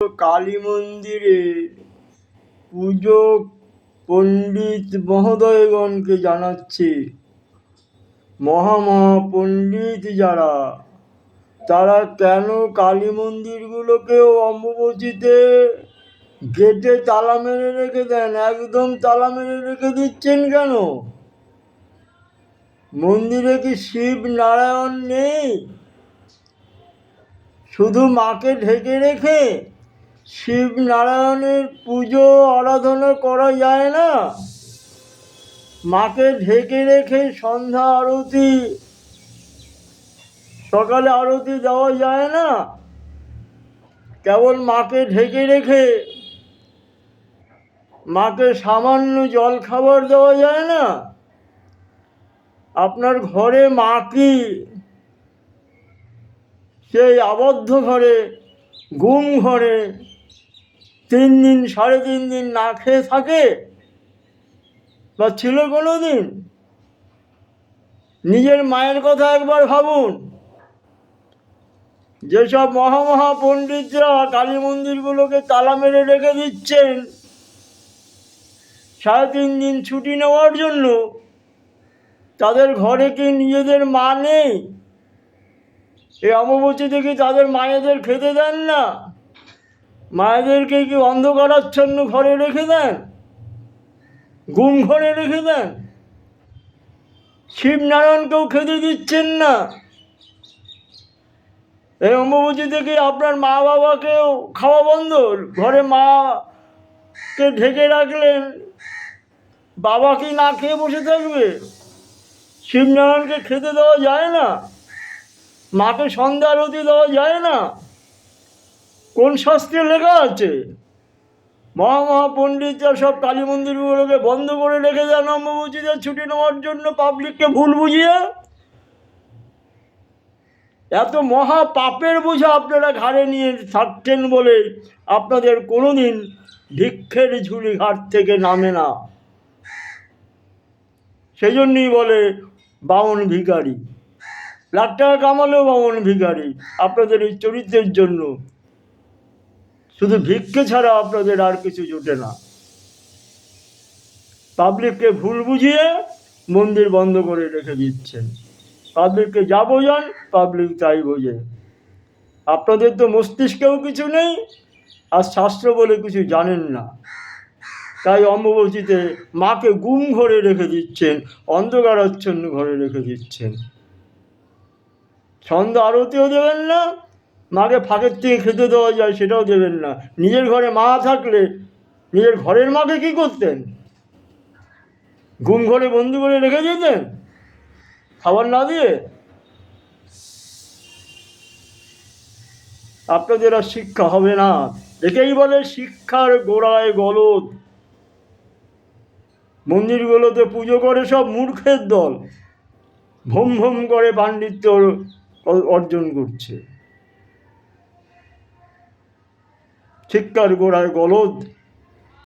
কালী মন্দিরে পুজো পণ্ডিত মহোদয়গণকে জানাচ্ছি, পণ্ডিত যারা তারা কেন কালী মন্দিরগুলোকেও অম্বুবাচীতে গেটে তালা মেরে রেখে দেন, একদম তালা মেরে রেখে দিচ্ছেন কেন? মন্দিরে কি শিব নারায়ণ নেই? শুধু মাকে ঢেকে রেখে শিব নারায়ণের পুজো আরাধনা করা যায় না? মাকে ঢেকে রেখে সন্ধ্যা আরতি, সকালে আরতি দেওয়া যায় না? কেবল মাকে ঢেকে রেখে মাকে সামান্য জল খাবার দেওয়া যায় না? আপনার ঘরে মা কি সেই আবদ্ধ ঘরে, গুম ঘরে 3 দিন 3.5 দিন না খেয়ে থাকে? বা ছিল কোনো দিন? নিজের মায়ের কথা একবার ভাবুন। যেসব পণ্ডিতরা কালী মন্দিরগুলোকে তালা মেরে রেখে দিচ্ছেন 3.5 দিন ছুটি নেওয়ার জন্য, তাদের ঘরে কি নিজেদের মা নেই? এই অমাবস্যাতে কি তাদের মায়েদের খেতে দেন না? মায়েদেরকে কি অন্ধকারাচ্ছন্ন ঘরে রেখে দেন, গুম ঘরে রেখে দেন? শিবনারায়ণকেও খেতে দিচ্ছেন না। এই অমাবস্যা থেকে আপনার মা বাবাকেও খাওয়া বন্ধ। ঘরে মাকে ঢেকে রাখলেন, বাবা কি না খেয়ে বসে থাকবে? শিবনারায়ণকে খেতে দেওয়া যায় না? মাকে সন্ধ্যা আরতি দেওয়া যায় না? কোন শাস্ত্রে লেখা আছে? পণ্ডিতরা সব কালী মন্দিরগুলোকে বন্ধ করে রেখে দেন অম্বুবাচীতে ছুটি নেওয়ার জন্য, পাবলিককে ভুল বুঝিয়ে। এত মহা পাপের বোঝা আপনারা ঘাড়ে নিয়ে থাকছেন বলে আপনাদের কোনোদিন ভিক্ষের ঝুলি ঘাট থেকে নামে না। সেই জন্যই বলে বামন ভিখারি। লাখ টাকা কামালেও বামন ভিখারি। আপনাদের এই চরিত্রের জন্য শুধু ভিক্ষে ছাড়া আপনাদের আর কিছু জোটে না। পাবলিককে ভুল বুঝিয়ে মন্দির বন্ধ করে রেখে দিচ্ছেন। পাবলিককে যা বোঝান পাবলিক তাই বোঝে। আপনাদের তো মস্তিষ্কেও কিছু নেই, আর শাস্ত্র বলে কিছু জানেন না। তাই অম্বুবাচীতে মাকে গুম ঘরে রেখে দিচ্ছেন, অন্ধকারাচ্ছন্ন ঘরে রেখে দিচ্ছেন। সন্ধ্যা আরতিও দেবেন না, মাকে ফাঁকের থেকে খেতে দেওয়া যায় সেটাও দেবেন না। নিজের ঘরে মা থাকলে নিজের ঘরের মাকে কি করতেন? গুম ঘরে বন্দি করে রেখে দিতেন খাবার না দিয়ে? আপনাদের আর শিক্ষা হবে না। একেই বলে শিক্ষার গোড়ায় গলদ। মন্দিরগুলোতে পুজো করে সব মূর্খের দল, ভম ভম করে পাণ্ডিত্য অর্জন করছে। শিক্ষার গোড়ায় গলদ।